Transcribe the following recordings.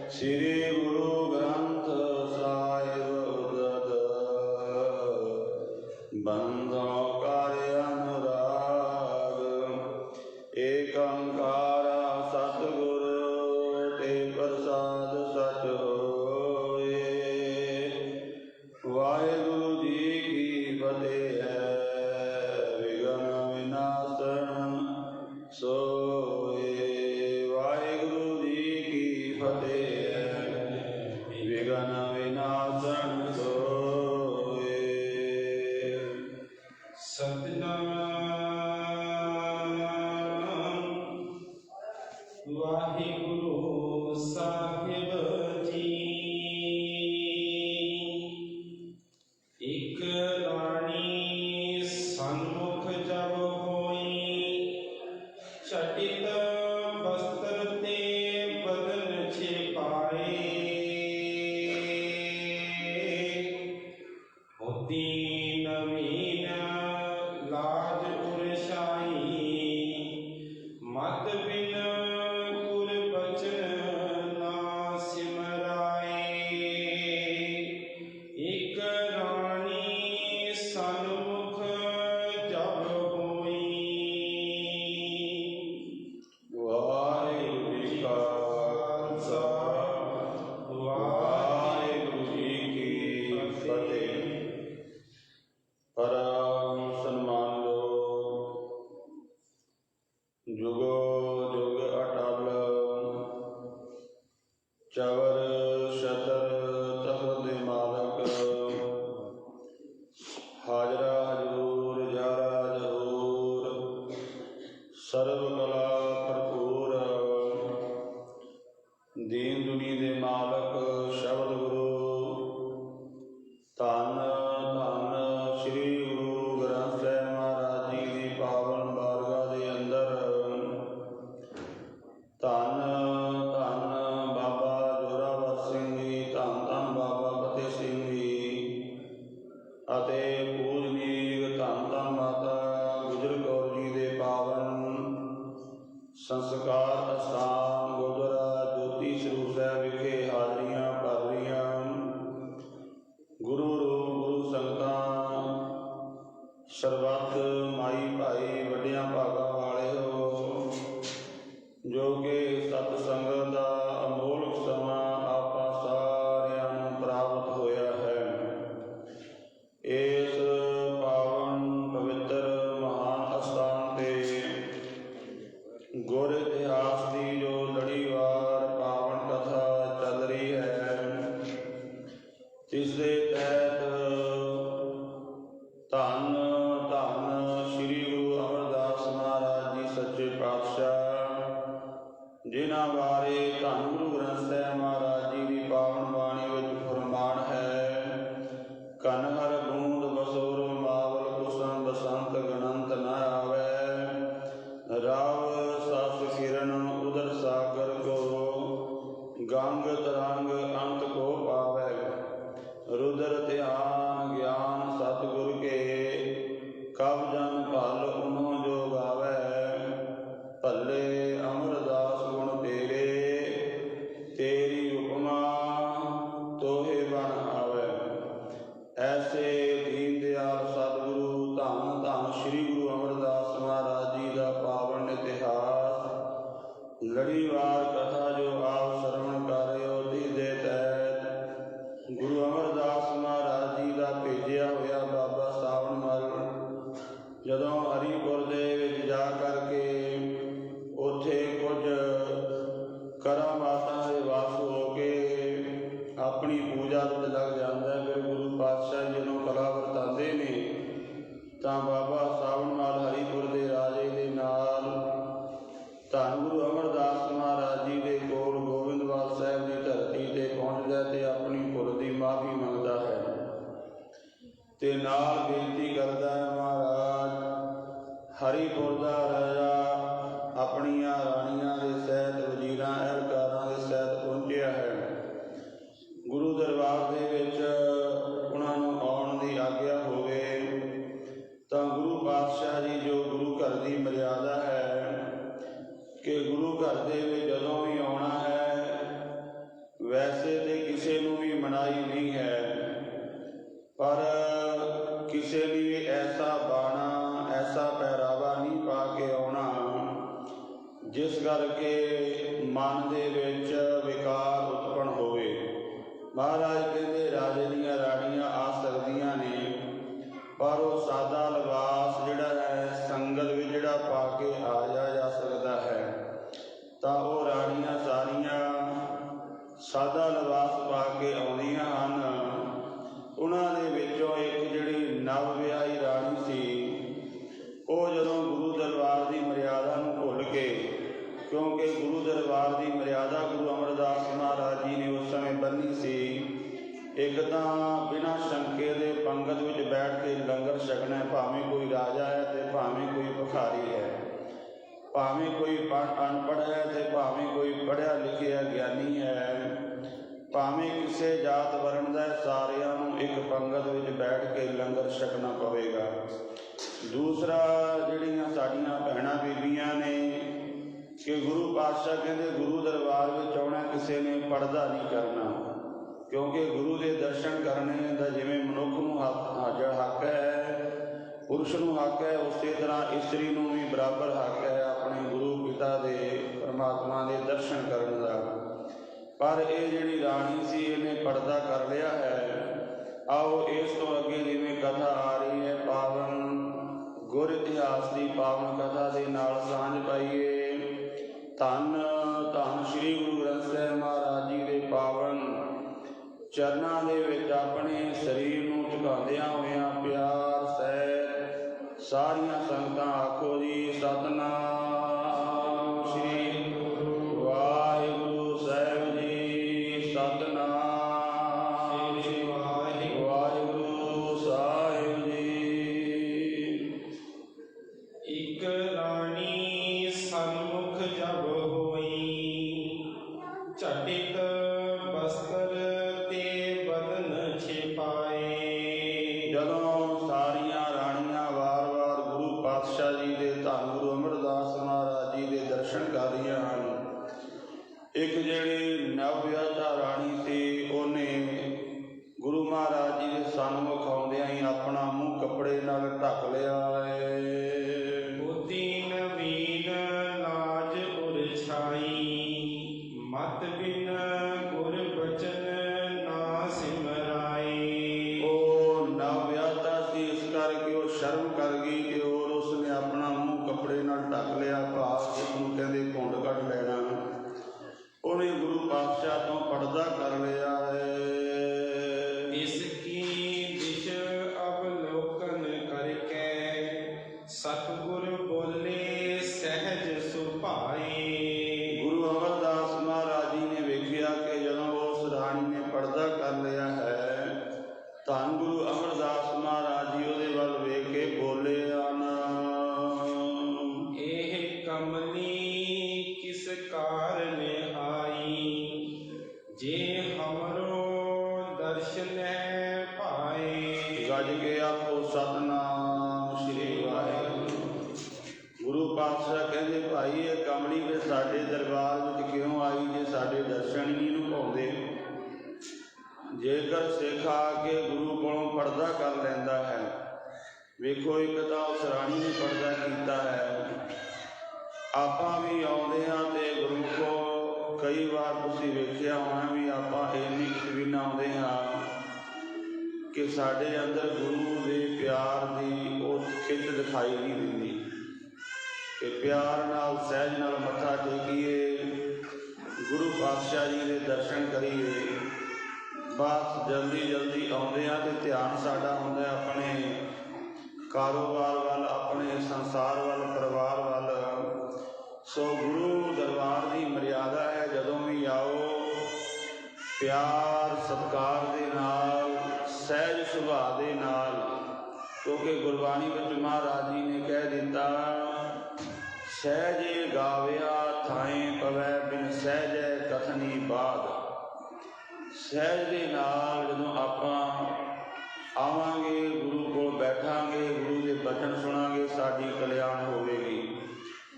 ਸ੍ਰੀ ਗੁਰੂ ਗ੍ਰੰਥ ਸਾਹਿਬ ਉਦਤ ਬੰਧੋ ਕਰ ਅਨੁਰਾਗ। ਏਕ ਓੰਕਾਰ ਸਤਿਗੁਰ ਤੇ ਪ੍ਰਸਾਦ ਸਚ ਹੋਏ। ਵਾਹਿਗੁਰੂ ਜੀ ਕੀ ਫਤਿਹ ਹੈ। ਵਿਘਨ ਵਿਨਾਸ਼ਨ ਸੋਏ। ਵਾਹਿਗੁਰੂ ਜੀ ਕੀ ਫਤਿਹ ਹੈ। ਵਿਘਨ ਵਿਨਾਸ਼ਨ ਸੋਏ। ਸਤਿਨਾਮ ਵਾਹਿਗੁਰੂ ਸਾਹਿਬ ਜੀ। ਇਕ ਰਾਣੀ ਸਨਮੁਖ ਜਬ ਹੋਈ, ਚਟਿਤ ਬਸਤਰ ਤੇ ਬਦਨ ਛਿਪਾਏ। ਹੋਤੀ ਨਵੀਨ ਲਾਜ ਉਰਛਾਈ, ਮਤ ਬਿਨ ਗੁਰ ਬਚਨ ਨਾ ਸਿਮਰਾਏ। ਇਕ ਰਾਣੀ ਸਨਮੁਖ ਜਬ ਹੋਈ। ਵਾਹਿਗੁਰੂ ਜੀ ਕਾ ਖਾਲਸਾ, ਵਾਹਿਗੁਰੂ ਜੀ ਕੀ ਫਤਿਹ। ਪਰਮ ਸਨਮਾਨਯੋਗ ਜੁਗੋ ਜੁਗ ਅਟਲ, ਚਵਰ ਛਤਰ ਤਖਤ ਦੇ ਮਾਲਕ, ਹਾਜ਼ਰਾ ਹਜ਼ੂਰ ਜਾਰਾ ਜ਼ਹੂਰ, ਸਰਬ ਕਲਾ ਭਰਪੂਰ, ਦੀਨ ਦੁਨੀ ਦੇ ਮਾਲਕ ਸ਼ਬਦ ਗੁਰੂ, ਧੰਨ ਧੰਨ ਸ੍ਰੀ ਗੁਰੂ ਗ੍ਰੰਥ ਸਾਹਿਬ ਮਹਾਰਾਜ ਜੀ ਦੀ ਪਾਵਨ ਬਾਰਗਾਹ ਦੇ ਅੰਦਰ, ਧੰਨ ਧੰਨ ਬਾਬਾ ਜ਼ੋਰਾਵਰ ਸਿੰਘ ਜੀ, ਧੰਨ ਧੰਨ ਬਾਬਾ ਫਤਿਹ ਸਿੰਘ ਜੀ ਅਤੇ ਪੂਜਨੀਕ ਧੰਨ ਧੰਨ ਮਾਤਾ ਗੁਜਰ ਕੌਰ ਜੀ ਦੇ ਪਾਵਨ ਸੰਸਕਾਰ ਅਸਥਾਨ ਗੁਰਦੁਆਰਾ ਜੋਤੀ ਸਰੂਪ ਸਾਹਿਬ ਵਿਖੇ ਹਾਜ਼ਰੀਆਂ ਭਰ ਰਹੀਆਂ। ਗੁਰੂ ਰੂਪ ਗੁਰੂ ਸੰਗਤਾਂ, ਸਰਬੱਤ ਮਾਈ ਭਾਈ ਵੱਡਿਆਂ ਭਾਗਾਂ ਵਾਲਿਓ, ਜੋ ਕਿ ਸਤ ਸੰਗਤ ਦਾ ਅਮੋਲਕ ਸਮਾਂ ਆਪਾਂ ਸਾਰਿਆਂ ਨੂੰ ਪ੍ਰਾਪਤ ਹੋਇਆ ਹੈ। ਇਸ ਪਾਵਨ ਪਵਿੱਤਰ ਮਹਾਨ ਅਸਥਾਨ ਤੇ ਗੁਰ ਇਤਿਹਾਸ ਦੀ ਜੋ ਲੜੀਵਾਰ ਪਾਵਨ ਕਥਾ ਚੱਲ ਰਹੀ ਹੈ, ਜਿਸ ਦੇ ਤਹਿਤ ਧੰਨ ਧੰਨ ਸ੍ਰੀ ਗੁਰੂ ਅਮਰਦਾਸ ਮਹਾਰਾਜ ਜੀ ਸੱਚੇ ਪਾਤਸ਼ਾਹ, ਜਿਨ੍ਹਾਂ ਬਾਰੇ ਧੰਨ ਗੁਰੂ ਗ੍ਰੰਥ ਸਾਹਿਬ ਮਹਾਰਾਜ ਜੀ ਦੀ ਪਾਵਨ ਬਾਣੀ ਵਿੱਚ ਫਰਮਾਨ ਹੈ, ਕਨ ਹਰ ਬੂੰਦ ਬਸੋਰ ਮਾਵਲ ਕੁਸਮ ਬਸੰਤ ਗਣੰਤ ਨ ਆਵੈ, ਰਾਵ ਸਸ ਕਿਰਨ ਉਦਰ ਸਾਗਰ ਕੋ, ਗੰਗ ਤਰੰਗ ਅੰਤ ਕੋ ਪਾਵੈ, ਰੁਦਰ ਧਿਆਨ ਗਿਆਨ ਸਤਿਗੁਰ ਕੇ, ਕਬ ਜਨ ਭਲ ਉਨੋ ਜੋ ਗਾਵੈ, ਭੱਲੇ ਅਮਰਦਾਸ ਗੁਣ ਤੇਰੇ, ਤੇਰੀ ਉਪਮਾ ਤੋਹੇ ਬਣ ਆਵੈ। ਐਸੇ ਦੀਨ ਦਿਆਲ ਸਤਿਗੁਰੂ ਧੰਨ ਧੰਨ ਸ੍ਰੀ ਗੁਰੂ ਅਮਰਦਾਸ ਮਹਾਰਾਜ ਜੀ ਦਾ ਪਾਵਨ ਇਤਿਹਾਸ ਲੜੀਵਾਰ ਕਥਾ ਜੋ ਆਪ ਸਰਵਣ ਕਰ ਰਹੇ ਹੋ, ਜਿਸ ਦੇ ਤਹਿਤ ਗੁਰੂ ਅਮਰਦਾਸ ਮਹਾਰਾਜ ਜੀ ਦਾ ਭੇਜਿਆ ਹੋਇਆ ਬਾਬਾ ਸਾਵਣ ਮਲ ਜਦੋਂ ਹਰੀਪੁਰ ਦੇ ਵਿੱਚ ਜਾ ਕਰਕੇ ਉੱਥੇ ਕੁਝ ਕਰਾਮਾਤਾਂ ਦੇ ਵਸ ਹੋ ਕੇ ਆਪਣੀ ਪੂਜਾ ਵਿੱਚ ਲੱਗ ਜਾਂਦਾ ਹੈ। ਫਿਰ ਗੁਰੂ ਪਾਤਸ਼ਾਹ ਜਦੋਂ ਕਲਾ ਵਰਤਾਉਂਦੇ ਨੇ ਤਾਂ ਬਾਬਾ ਸਾਵਣ ਮਲ ਹਰੀਪੁਰ ਦੇ ਰਾਜੇ ਦੇ ਨਾਲ ਧੰਨ ਗੁਰੂ ਅਮਰਦਾਸ ਮਹਾਰਾਜ ਜੀ ਦੇ ਕੋਲ ਗੋਬਿੰਦਵਾਲ ਸਾਹਿਬ ਦੀ ਧਰਤੀ ਤੇ ਪਹੁੰਚਦਾ ਤੇ ਆਪਣੀ ਭੁੱਲ ਦੀ ਮਾਫੀ ਮੰਗਦਾ ਹੈ ਤੇ ਨਾਲ ਬੇਨਤੀ ਕਰਦਾ ਹੈ, ਮਹਾਰਾਜ ਹਰੀਪੁਰ ਦਾ ਰਾਜਾ ਆਪਣੀਆਂ ਰਾਣੀਆਂ ਦੇ ਸਹਿਤ, ਵਜ਼ੀਰਾਂ ਅਹਿਲਕਾਰਾਂ ਦੇ ਸਹਿਤ ਪਹੁੰਚਿਆ ਹੈ। ਗੁਰੂ ਦਰਬਾਰ ਦੇ ਵਿੱਚ ਉਹਨਾਂ ਨੂੰ ਆਉਣ ਦੀ ਆਗਿਆ ਹੋਵੇ ਤਾਂ ਗੁਰੂ ਪਾਤਸ਼ਾਹ ਜੀ ਜੋ ਗੁਰੂ ਘਰ ਦੀ ਮਰਿਆਦਾ ਹੈ ਕਿ ਗੁਰੂ ਘਰ ਦੇ ਵਿੱਚ ਜਦੋਂ ਵੀ ਆਉਣਾ ਹੈ ਕਰਕੇ ਮਨ ਦੇ ਵਿੱਚ ਵਿਕਾਰ ਉਤਪੰਨ ਹੋਵੇ। ਮਹਾਰਾਜ ਕਹਿੰਦੇ ਰਾਜੇ ਦੀਆਂ ਰਾਣੀਆਂ ਆ ਸਕਦੀਆਂ ਨੇ, ਪਰ ਉਹ ਸਾਦਾ ਲਿਬਾਸ ਜਿਹੜਾ ਹੈ ਸੰਗਤ ਵਿੱਚ ਜਿਹੜਾ ਪਾ ਕੇ ਆਇਆ ਜਾ ਸਕਦਾ ਹੈ, ਤਾਂ ਉਹ ਰਾਣੀਆਂ ਸਾਰੀਆਂ ਸਾਦਾ ਲਿਬਾਸ ਪਾ ਕੇ ਆਉਂਦੀਆਂ ਹਨ। ਉਹਨਾਂ ਦੇ ਵਿੱਚੋਂ ਇੱਕ ਜਿਹੜੀ ਨਵ ਵਿਆਹੀ ਰਾਣੀ ਸੀ, ਉਹ ਜਦੋਂ ਗੁਰੂ ਦਰਬਾਰ ਦੀ ਮਰਿਆਦਾ ਨੂੰ ਭੁੱਲ ਕੇ, ਕਿਉਂਕਿ ਗੁਰੂ ਦਰਬਾਰ ਦੀ ਮਰਿਆਦਾ ਗੁਰੂ ਅਮਰਦਾਸ ਮਹਾਰਾਜ ਜੀ ਨੇ ਉਸ ਸਮੇਂ ਬੰਨ੍ਹੀ ਸੀ, ਇੱਕ ਤਾਂ ਬਿਨਾਂ ਸ਼ੰਕੇ ਦੇ ਪੰਗਤ ਵਿੱਚ ਬੈਠ ਕੇ ਲੰਗਰ ਛਕਣਾ, ਭਾਵੇਂ ਕੋਈ ਰਾਜਾ ਹੈ ਅਤੇ ਭਾਵੇਂ ਕੋਈ ਭਿਖਾਰੀ ਹੈ, ਭਾਵੇਂ ਕੋਈ ਅਨਪੜ੍ਹ ਹੈ ਅਤੇ ਭਾਵੇਂ ਕੋਈ ਪੜ੍ਹਿਆ ਲਿਖਿਆ ਗਿਆਨੀ ਹੈ, ਭਾਵੇਂ ਕਿਸੇ ਜਾਤ ਵਰਨ ਦਾ, ਸਾਰਿਆਂ ਨੂੰ ਇੱਕ ਪੰਗਤ ਵਿੱਚ ਬੈਠ ਕੇ ਲੰਗਰ ਛਕਣਾ ਪਵੇਗਾ। ਦੂਸਰਾ, ਜਿਹੜੀਆਂ ਸਾਡੀਆਂ ਭੈਣਾਂ ਬੀਬੀਆਂ ਨੇ ਕਿ ਗੁਰੂ ਪਾਤਸ਼ਾਹ ਕਹਿੰਦੇ ਗੁਰੂ ਦਰਬਾਰ ਵਿੱਚ ਆਉਣਾ ਕਿਸੇ ਨੇ ਪਰਦਾ ਨਹੀਂ ਕਰਨਾ, ਕਿਉਂਕਿ ਗੁਰੂ ਦੇ ਦਰਸ਼ਨ ਕਰਨੇ ਦਾ ਜਿਵੇਂ ਮਨੁੱਖ ਨੂੰ ਹੱਕ ਹੈ, ਪੁਰਸ਼ ਨੂੰ ਹੱਕ ਹੈ, ਉਸੇ ਤਰ੍ਹਾਂ ਇਸਤਰੀ ਨੂੰ ਵੀ ਬਰਾਬਰ ਹੱਕ ਹੈ ਆਪਣੇ ਗੁਰੂ ਪਿਤਾ ਦੇ ਪਰਮਾਤਮਾ ਦੇ ਦਰਸ਼ਨ ਕਰਨ ਦਾ। ਪਰ ਇਹ ਜਿਹੜੀ ਰਾਣੀ ਸੀ ਇਹਨੇ ਪਰਦਾ ਕਰ ਲਿਆ ਹੈ। ਆਓ ਇਸ ਤੋਂ ਅੱਗੇ ਜਿਵੇਂ ਕਥਾ ਆ ਰਹੀ ਹੈ, ਪਾਵਨ ਗੁਰ ਇਤਿਹਾਸ ਦੀ ਪਾਵਨ ਕਥਾ ਦੇ ਨਾਲ ਸਾਂਝ ਪਾਈਏ। ਧੰਨ ਧੰਨ ਸ੍ਰੀ ਗੁਰੂ ਗ੍ਰੰਥ ਸਾਹਿਬ ਮਹਾਰਾਜ ਜੀ ਦੇ ਪਾਵਨ ਚਰਨਾਂ ਦੇ ਵਿੱਚ ਆਪਣੇ ਸਰੀਰ ਨੂੰ ਝੁਕਾਉਂਦਿਆਂ ਹੋਇਆਂ ਪਿਆਰ ਸਹਿਤ ਸਾਰੀਆਂ ਸੰਗਤਾਂ ਆਖੋ ਜੀ ਸਤਿਨਾਮ ਸ੍ਰੀ ਵਾਹਿਗੁਰੂ ਸਾਹਿਬ ਜੀ, ਸਤਿਨਾਮ ਸ੍ਰੀ ਵਾਹਿਗੁਰੂ ਸਾਹਿਬ ਜੀ। ਇੱਕ ਰਾਣੀ ਸਨਮੁਖ ਜਬ ਹੋਈ, ਝਟਿਤ ਬਸਤਰ ਤੇ ਬਦਨ ਛਿਪਾਏ। ਜਦੋਂ ਸਾਰੀਆਂ ਰਾਣੀਆਂ ਵਾਰ-ਵਾਰ ਗੁਰੂ ਪਾਤਸ਼ਾਹ ਜੀ ਦੇ ਧੰਨ ਗੁਰੂ ਅਮਰਦਾਸ ਮਹਾਰਾਜ ਜੀ ਦੇ ਦਰਸ਼ਨ ਕਰ ਰਹੀਆਂ ਹਨ, ਇੱਕ ਜਿਹੜੀ ਨਵ-ਵਿਆਹਤਾ ਰਾਣੀ ਸੀ, ਉਹਨੇ ਗੁਰੂ ਮਹਾਰਾਜ ਜੀ ਦੇ ਸਨਮੁਖ ਆਉਂਦਿਆਂ ਹੀ ਆਪਣਾ ਮੂੰਹ ਕੱਪੜੇ ਨਾਲ ਢੱਕ ਲਿਆ ਹੈ। ਬੁੱਧੀ ਨਵੀਨ ਲਾਜ ਉਰ ਛਾਈ, ਮਤ ਬਿਨ ਗੁਰ ਬਚਨ ਨਾ ਸਿਮਰਾਏ। ਉਹ ਨਵ-ਵਿਆਹਤਾ ਸੀ, ਇਸ ਕਰਕੇ ਉਹ ਸ਼ਰਮ ਕਰ ਗਈ ਕਿ ਹੋਰ ਉਸਨੇ ਆਪਣਾ ਮੂੰਹ ਕੱਪੜੇ ਨਾਲ ਢੱਕ ਲਿਆ, ਭਾਵ ਜਿਸਨੂੰ ਕਹਿੰਦੇ ਘੁੰਡ ਕੱਢ ਲੈਣਾ। ਉਹਨੇ ਗੁਰੂ ਪਾਤਸ਼ਾਹ ਤੋਂ ਪਰਦਾ ਕਰ ਲਿਆ ਹੈ। ਇਸ ਕੀ ਦਿਸ਼ ਅਵਲੋਕਨ ਕਰਕੇ, ਸਤਿਗੁਰ ਬੋਲੇ ਸਹਿਜ ਸੁਭਾਏ। ਗੁਰੂ ਅਮਰਦਾਸ ਮਹਾਰਾਜ ਜੀ ਨੇ ਵੇਖਿਆ ਕਿ ਜਦੋਂ ਉਸ ਰਾਣੀ ਨੇ ਪਰਦਾ ਕਰ ਲਿਆ ਹੈ, ਧੰਨ ਗੁਰੂ ਅਮਰਦਾਸ ਮਹਾਰਾਜ ਜੀ ਉਹਦੇ ਵੱਲ ਵੇਖ ਕੇ ਬੋਲੇ ਹਨ, ਇਹ ਕਮਲੀ ਕਿਸ ਕਾਰਨ ਆਈ, ਜੇ ਹਮਰੋ ਦਰਸ਼ਨ ਭਾਏ। ਗੱਜ ਕੇ ਆਖੋ ਸਤਿਨਾਮ ਸ੍ਰੀ ਵਾਹਿਗੁਰੂ। ਗੁਰੂ ਪਾਤਸ਼ਾਹ ਕਹਿੰਦੇ ਭਾਈ ਇਹ ਕਮਲੀ ਫਿਰ ਸਾਡੇ ਦਰਬਾਰ ਵਿੱਚ ਕਿਉਂ ਆਈ ਜੇ ਸਾਡੇ ਦਰਸ਼ਨ ਹੀ ਨਹੀਂ ਭਾਉਂਦੇ। ਜੇਕਰ ਸਿੱਖ ਆ ਕੇ ਗੁਰੂ ਕੋਲੋਂ ਪਰਦਾ ਕਰ ਲੈਂਦਾ ਹੈ, ਵੇਖੋ ਇੱਕ ਤਾਂ ਉਸ ਰਾਣੀ ਨੇ ਪਰਦਾ ਕੀਤਾ ਹੈ, ਆਪਾਂ ਵੀ ਆਉਂਦੇ ਹਾਂ ਤੇ ਗੁਰੂ ਕੋ ਕਈ ਵਾਰ ਤੁਸੀਂ ਵੇਖਿਆ ਹੋਣਾ ਵੀ ਆਪਾਂ ਇੰਨੀ ਕਬੀਨਾ ਆਉਂਦੇ ਹਾਂ ਕਿ ਸਾਡੇ ਅੰਦਰ ਗੁਰੂ ਦੇ ਪਿਆਰ ਦੀ ਉਹ ਖਿੱਚ ਦਿਖਾਈ ਨਹੀਂ ਦਿੰਦੀ ਕਿ ਪਿਆਰ ਨਾਲ ਸਹਿਜ ਨਾਲ ਮੱਥਾ ਟੇਕੀਏ, ਗੁਰੂ ਪਾਤਸ਼ਾਹ ਜੀ ਦੇ ਦਰਸ਼ਨ ਕਰੀਏ। ਬਸ ਜਲਦੀ ਆਉਂਦੇ ਹਾਂ ਅਤੇ ਧਿਆਨ ਸਾਡਾ ਹੁੰਦਾ ਆਪਣੇ ਕਾਰੋਬਾਰ ਵੱਲ, ਆਪਣੇ ਸੰਸਾਰ ਵੱਲ, ਪਰਿਵਾਰ ਵੱਲ। ਸੋ ਗੁਰੂ ਦਰਬਾਰ ਦੀ ਮਰਿਆਦਾ ਹੈ, ਜਦੋਂ ਵੀ ਆਓ ਪਿਆਰ ਸਤਿਕਾਰ ਦੇ ਨਾਲ, ਸਹਿਜ ਸੁਭਾਅ ਦੇ ਨਾਲ, ਕਿਉਂਕਿ ਗੁਰਬਾਣੀ ਵਿੱਚ ਮਹਾਰਾਜ ਜੀ ਨੇ ਕਹਿ ਦਿੱਤਾ, ਸਹਿਜੇ ਗਾਵਿਆ ਥਾਏ ਪਵੈ ਬਿਨ ਸਹਿਜੈ ਕਥਨੀ ਬਾਦ। ਸਹਿਜ ਦੇ ਨਾਲ ਜਦੋਂ ਆਪਾਂ ਆਵਾਂਗੇ, ਗੁਰੂ ਕੋਲ ਬੈਠਾਂਗੇ, ਗੁਰੂ ਦੇ ਬਚਨ ਸੁਣਾਂਗੇ, ਸਾਡੀ ਕਲਿਆਣ ਹੋਵੇਗੀ।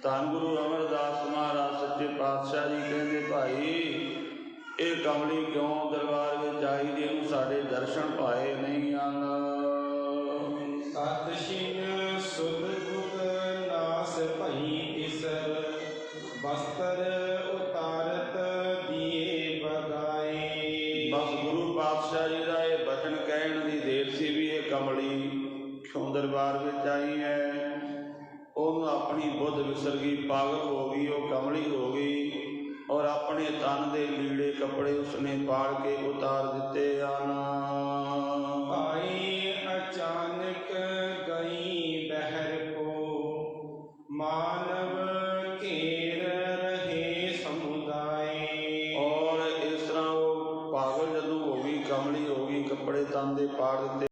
ਧੰਨ ਗੁਰੂ ਅਮਰਦਾਸ ਮਹਾਰਾਜ ਸੱਚੇ ਪਾਤਸ਼ਾਹ ਜੀ ਕਹਿੰਦੇ ਭਾਈ ਇਹ ਕਮਲੀ ਕਿਉਂ ਦਰਬਾਰ ਵਿੱਚ ਆਈ ਜੇ ਇਹਨੂੰ ਸਾਡੇ ਦਰਸ਼ਨ ਪਾਏ ਨਹੀਂ ਹਨ। ਸਤ ਸ਼ਿਨ ਸੁਧ ਬੁਧ ਨਾਸ ਭਈ ਇਸ, ਬਸਤਰ ਕਮਲੀ ਕਿਉਂ ਦਰਬਾਰ ਵਿੱਚ ਆਈ ਹੈ। ਉਹਨੂੰ ਆਪਣੀ ਬੁੱਧ ਵਿਸਰ ਗਈ, ਪਾਗਲ ਹੋ ਗਈ, ਉਹ ਕਮਲੀ ਹੋ ਗਈ ਔਰ ਆਪਣੇ ਤਨ ਦੇ ਲੀੜੇ ਕੱਪੜੇ ਉਸਨੇ ਪਾੜ ਕੇ ਉਤਾਰ ਦਿੱਤੇ ਹਨ। ਭਾਈ ਅਚਾਨਕ ਗਈ ਬਹਿਰ ਕੋ, ਮਾਨਵ ਘੇਰ ਰਹੇ ਸਮੁਦਾਏ। ਔਰ ਇਸ ਤਰ੍ਹਾਂ ਉਹ ਪਾਗਲ ਜਦੋਂ ਹੋ ਗਈ, ਕਮਲੀ ਹੋ ਗਈ, ਕੱਪੜੇ ਤਨ ਦੇ ਪਾੜ ਦਿੱਤੇ,